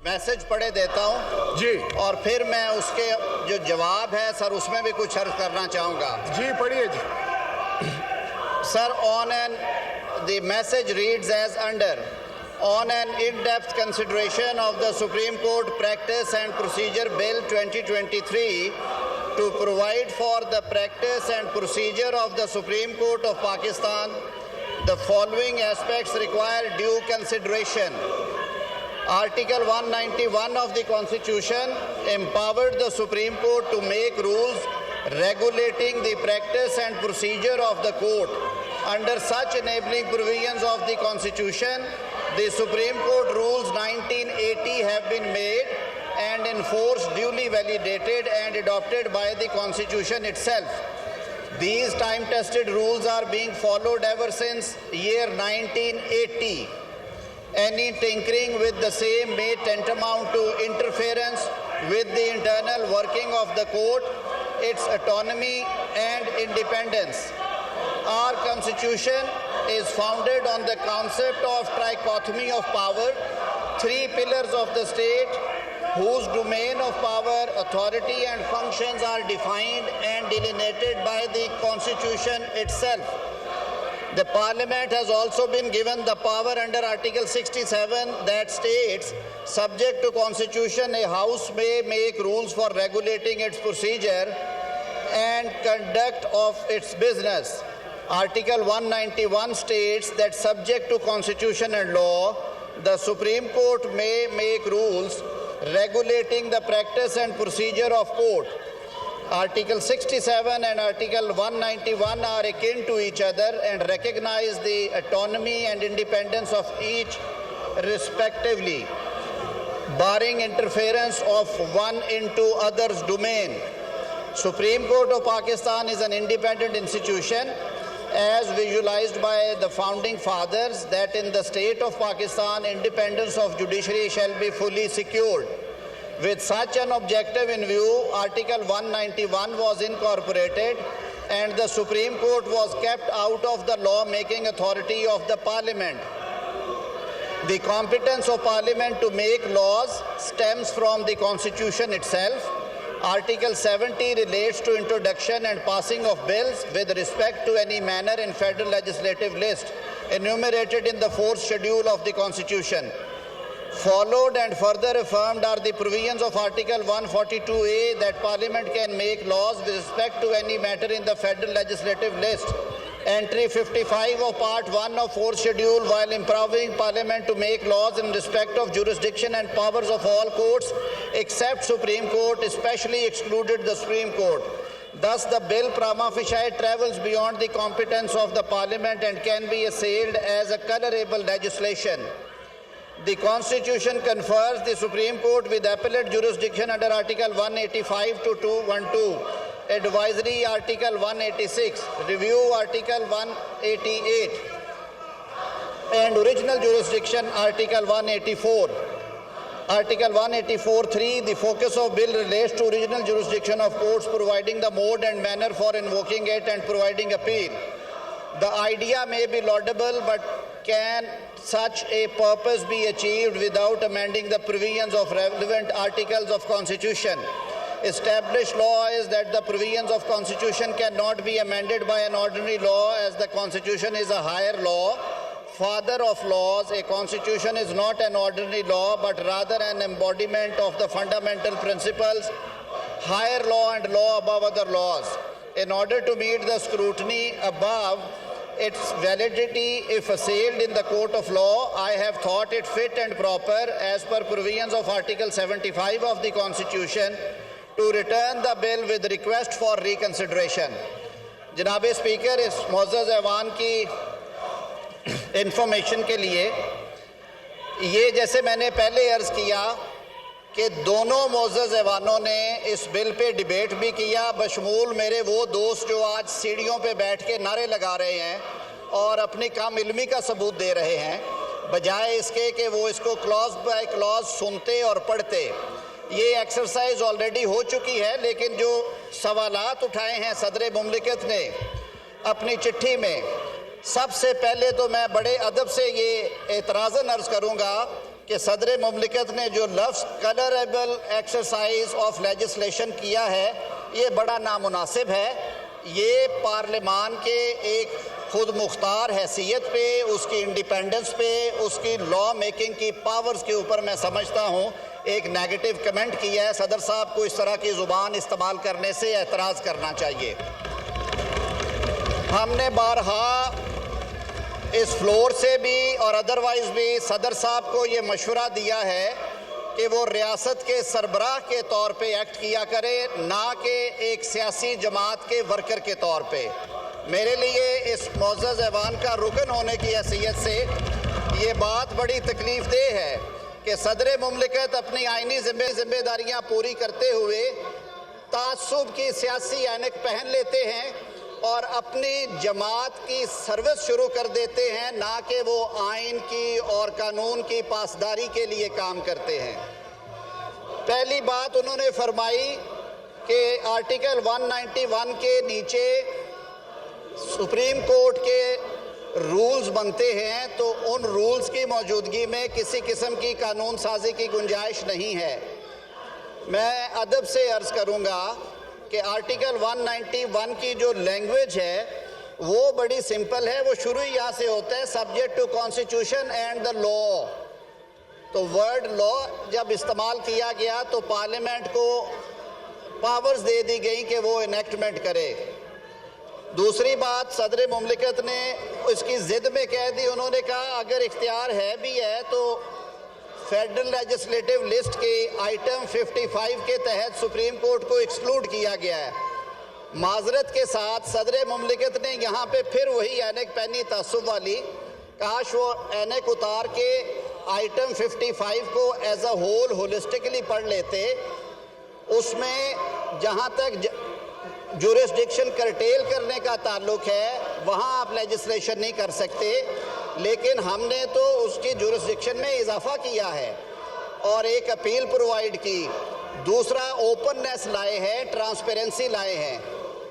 Message पढ़े देता हूँ जी और फिर मैं उसके जो जवाब है सर उसमें भी कुछ अर्ज करना चाहूँगा। जी पढ़िए जी। Sir, the message reads as under. On an in-depth consideration of the Supreme Court Practice and Procedure Bill 2023 to provide for the practice and procedure of the Supreme Court of Pakistan, the following aspects require due consideration. Article 191 of the Constitution empowered the Supreme Court to make rules regulating the practice and procedure of the court. Under such enabling provisions of the Constitution, the Supreme Court Rules 1980 have been made and enforced, duly validated and adopted by the Constitution itself. These time-tested rules are being followed ever since year 1980. Any tinkering with the same may tantamount to interference with the internal working of the court, its autonomy and independence. Our Constitution is founded on the concept of trichotomy of power, three pillars of the state, whose domain of power, authority and functions are defined and delineated by the Constitution itself. The Parliament has also been given the power under Article 67 that states, subject to Constitution, a House may make rules for regulating its procedure and conduct of its business. Article 191 states that subject to Constitution and law, the Supreme Court may make rules regulating the practice and procedure of court. Article 67 and Article 191 are akin to each other and recognize the autonomy and independence of each respectively, barring interference of one into other's domain. Supreme Court of Pakistan is an independent institution as visualized by the founding fathers that in the state of Pakistan, independence of judiciary shall be fully secured. With such an objective in view, Article 191 was incorporated and the Supreme Court was kept out of the law-making authority of the Parliament. The competence of Parliament to make laws stems from the Constitution itself. Article 70 relates to introduction and passing of bills with respect to any manner in Federal Legislative List enumerated in the 4th schedule of the Constitution. Followed and further affirmed are the provisions of Article 142A that Parliament can make laws with respect to any matter in the Federal Legislative List. Entry 55 of Part 1 of 4th Schedule, while empowering Parliament to make laws in respect of jurisdiction and powers of all courts except Supreme Court, especially excluded the Supreme Court. Thus, the bill prima facie travels beyond the competence of the Parliament and can be assailed as a colorable legislation. The Constitution confers the Supreme Court with appellate jurisdiction under Article 185 to 212, Advisory Article 186, Review Article 188, and Original Jurisdiction Article 184. Article 184(3), the focus of bill relates to original jurisdiction of courts, providing the mode and manner for invoking it and providing appeal. The idea may be laudable, but can such a purpose be achieved without amending the provisions of relevant articles of Constitution? Established law is that the provisions of Constitution cannot be amended by an ordinary law, as the Constitution is a higher law. Father of laws, a Constitution is not an ordinary law, but rather an embodiment of the fundamental principles, higher law and law above other laws. In order to meet the scrutiny above, its validity, if assailed in the court of law, I have thought it fit and proper, as per provisions of Article 75 of the Constitution, to return the bill with request for reconsideration. जनाब speaker, इस मुअज़्ज़ज़ ऐवान की information के लिए ये जैसे मैंने पहले अर्ज़ किया कि दोनों मुअज़्ज़ज़ ऐवानों ने इस बिल पे डिबेट भी किया, बशमूल मेरे वो दोस्त जो आज सीढ़ियों पे बैठ के नारे लगा रहे हैं और अपनी कम इल्मी का सबूत दे रहे हैं, बजाय इसके कि वो इसको क्लॉज बाय क्लॉज सुनते और पढ़ते। ये एक्सरसाइज ऑलरेडी हो चुकी है, लेकिन जो सवालात उठाए हैं सदर मुमलिकत ने अपनी चिट्ठी में, सबसे पहले तो मैं बड़े अदब से ये एतराज़न अर्ज़ करूँगा कि सदर मुमलिकत ने जो लफ्ज़ कलरेबल एक्सरसाइज ऑफ लेजिस्लेशन किया है ये बड़ा नामुनासिब है। ये पार्लिमान के एक खुद मुख्तार हैसियत पे, उसकी इंडिपेंडेंस पे, उसकी लॉ मेकिंग की पावर्स के ऊपर मैं समझता हूँ एक नेगेटिव कमेंट किया है। सदर साहब को इस तरह की ज़ुबान इस्तेमाल करने से एतराज़ करना चाहिए। हमने बारहा इस फ्लोर से भी और अदरवाइज़ भी सदर साहब को ये मशवरा दिया है कि वो रियासत के सरबराह के तौर पे एक्ट किया करे, ना कि एक सियासी जमात के वर्कर के तौर पे। मेरे लिए इस मोअज़्ज़ज़ ऐवान का रुकन होने की हैसियत से ये बात बड़ी तकलीफ़ देह है कि सदर मुमलिकत अपनी आइनी जिम्मेदारियाँ पूरी करते हुए तासुब की सियासी ऐनक पहन लेते हैं और अपनी जमात की सर्विस शुरू कर देते हैं, ना कि वो आइन की और कानून की पासदारी के लिए काम करते हैं। पहली बात उन्होंने फरमाई कि आर्टिकल 191 के नीचे सुप्रीम कोर्ट के रूल्स बनते हैं, तो उन रूल्स की मौजूदगी में किसी किस्म की कानून साजी की गुंजाइश नहीं है। मैं अदब से अर्ज़ करूँगा कि आर्टिकल 191 की जो लैंग्वेज है वो बड़ी सिंपल है। वो शुरू ही यहाँ से होता है, subject to constitution and the law. तो वर्ड लॉ जब इस्तेमाल किया गया तो पार्लियामेंट को पावर्स दे दी गई कि वो इनेक्टमेंट करे। दूसरी बात सदर मुमलिकत ने उसकी ज़िद में कह दी, उन्होंने कहा अगर इख्तियार है भी है तो फेडरल लेजिस्लेटिव लिस्ट के आइटम 55 के तहत सुप्रीम कोर्ट को एक्सक्लूड किया गया है। माजरत के साथ सदर मुमलिकत ने यहाँ पे फिर वही ऐनक पहनी तासुब वाली, काश वो ऐनक उतार के आइटम 55 को एज अ होल होलिस्टिकली पढ़ लेते। उसमें जहाँ तक जुरिस्डिक्शन करटेल करने का ताल्लुक है वहाँ आप लेजिस्लेशन नहीं कर सकते, लेकिन हमने तो उसकी जुरिस्डिक्शन में इजाफा किया है और एक अपील प्रोवाइड की। दूसरा ओपननेस लाए हैं, ट्रांसपेरेंसी लाए हैं।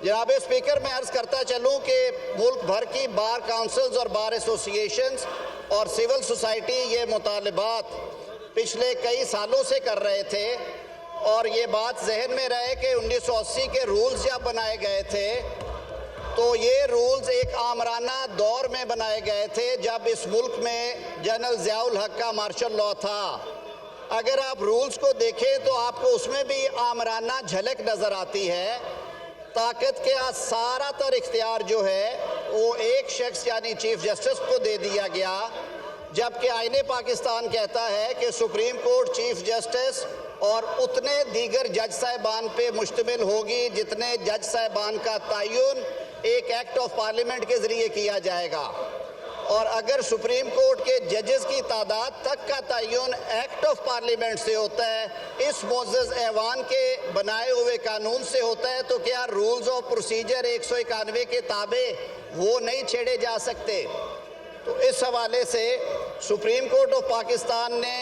जनाब स्पीकर, मैं अर्ज़ करता चलूँ कि मुल्क भर की बार काउंसिल्स और बार एसोसिएशंस और सिविल सोसाइटी ये मुतालबात पिछले कई सालों से कर रहे थे और ये बात जहन में रहे कि 1980 के रूल्स जब बनाए गए थे तो ये रूल्स एक आमराना दौर में बनाए गए थे जब इस मुल्क में जनरल ज़ियाउल हक का मार्शल लॉ था। अगर आप रूल्स को देखें तो आपको उसमें भी आमराना झलक नज़र आती है। ताकत के सारा तर इख्तियार जो है वो एक शख्स यानी चीफ जस्टिस को दे दिया गया, जबकि आईने पाकिस्तान कहता है कि सुप्रीम कोर्ट चीफ जस्टिस और उतने दीगर जज साहिबान पे मुश्तमिल होगी जितने जज साहिबान का तयन एक एक्ट ऑफ पार्लियामेंट के ज़रिए किया जाएगा। और अगर सुप्रीम कोर्ट के जजेस की तादाद तक का तयन एक्ट ऑफ पार्लियामेंट से होता है, इस मुअज़्ज़ज़ ऐवान के बनाए हुए कानून से होता है, तो क्या रूल्स ऑफ प्रोसीजर 191 के ताबे वो नहीं छेड़े जा सकते? तो इस हवाले से सुप्रीम कोर्ट ऑफ पाकिस्तान ने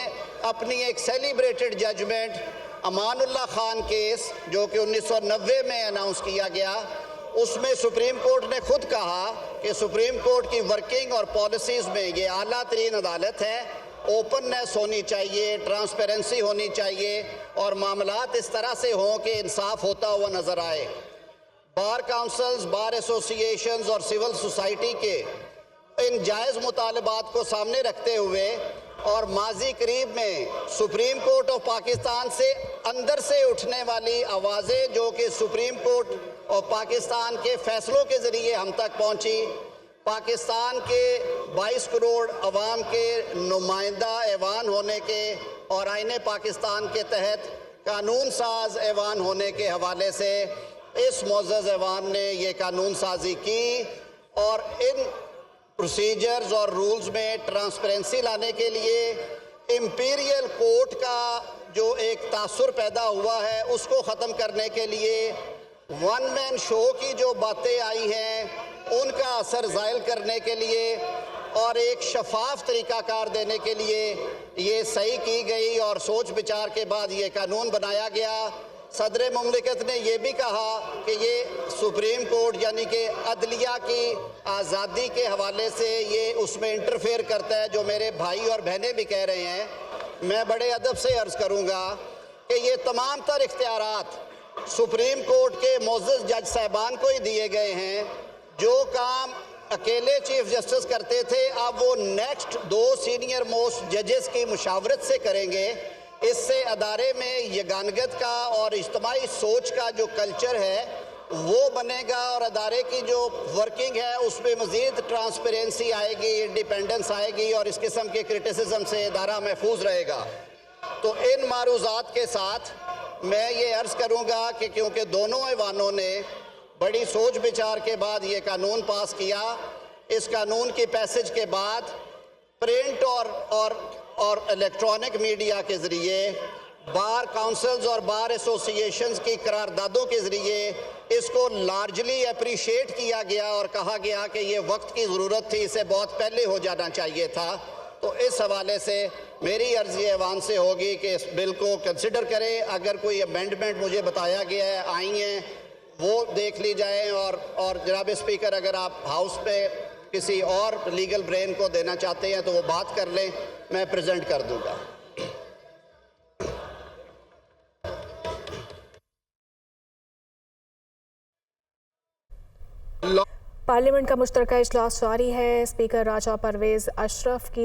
अपनी एक celebrated judgment Amanullah Khan case जो कि 1990 में अनाउंस किया गया, उसमें सुप्रीम कोर्ट ने खुद कहा कि सुप्रीम कोर्ट की वर्किंग और पॉलिसीज़ में ये आला तरीन अदालत है, ओपननेस होनी चाहिए, ट्रांसपेरेंसी होनी चाहिए और मामलात इस तरह से हों कि इंसाफ होता हुआ नज़र आए। बार काउंसिल्स, बार एसोसिएशंस और सिविल सोसाइटी के इन जायज़ मुतालबात को सामने रखते हुए और माजी करीब में सुप्रीम कोर्ट ऑफ पाकिस्तान से अंदर से उठने वाली आवाज़ें जो कि सुप्रीम कोर्ट ऑफ पाकिस्तान के फ़ैसलों के ज़रिए हम तक पहुंची, पाकिस्तान के 22 करोड़ अवाम के नुमाइंदा ऐवान होने के और आईने पाकिस्तान के तहत कानून साज ऐवान होने के हवाले से इस मुअज़्ज़ज़ ऐवान ने ये कानून साजी की और इन प्रोसीजर्स और रूल्स में ट्रांसपेरेंसी लाने के लिए इंपीरियल कोर्ट का जो एक तासुर पैदा हुआ है उसको ख़त्म करने के लिए वन मैन शो की जो बातें आई हैं उनका असर ज़ायल करने के लिए और एक शफाफ तरीक़ाकार देने के लिए ये सही की गई और सोच विचार के बाद ये कानून बनाया गया। सदर मुमलिकत ने यह भी कहा कि ये सुप्रीम कोर्ट यानी कि अदलिया की आज़ादी के हवाले से ये उसमें इंटरफेयर करता है, जो मेरे भाई और बहनें भी कह रहे हैं मैं बड़े अदब से अर्ज़ करूँगा कि ये तमाम तर इख्तियारात सुप्रीम कोर्ट के मोअज़्ज़ज़ जज साहिबान को ही दिए गए हैं। जो काम अकेले चीफ जस्टिस करते थे, अब वो नेक्स्ट 2 सीनियर मोस्ट जजेस की मुशावरत से करेंगे। इससे अदारे में यगानगत का और इज्तिमाई सोच का जो कल्चर है वो बनेगा और अदारे की जो वर्किंग है उसमें मज़ीद ट्रांसपेरेंसी आएगी, इंडिपेंडेंस आएगी और इस किस्म के क्रिटिसिज्म से अदारा महफूज रहेगा। तो इन मारूज़ात के साथ मैं ये अर्ज़ करूँगा कि क्योंकि दोनों ऐवानों ने बड़ी सोच विचार के बाद ये कानून पास किया, इस कानून की पैसेज के बाद प्रिंट और इलेक्ट्रॉनिक मीडिया के ज़रिए बार काउंसिल्स और बार एसोसिएशंस की करारदादों के ज़रिए इसको लार्जली अप्रिशिएट किया गया और कहा गया कि ये वक्त की ज़रूरत थी, इसे बहुत पहले हो जाना चाहिए था। तो इस हवाले से मेरी अर्ज़ी ऐवान से होगी कि इस बिल को कंसिडर करें। अगर कोई अमेंडमेंट मुझे बताया गया है आई हैं वो देख ली जाए और जनाब स्पीकर अगर आप हाउस पे किसी और लीगल ब्रेन को देना चाहते हैं तो वो बात कर लें, मैं प्रेजेंट कर दूंगा। पार्लियामेंट का मुश्तरका इजलास जारी है। स्पीकर राजा परवेज अशरफ की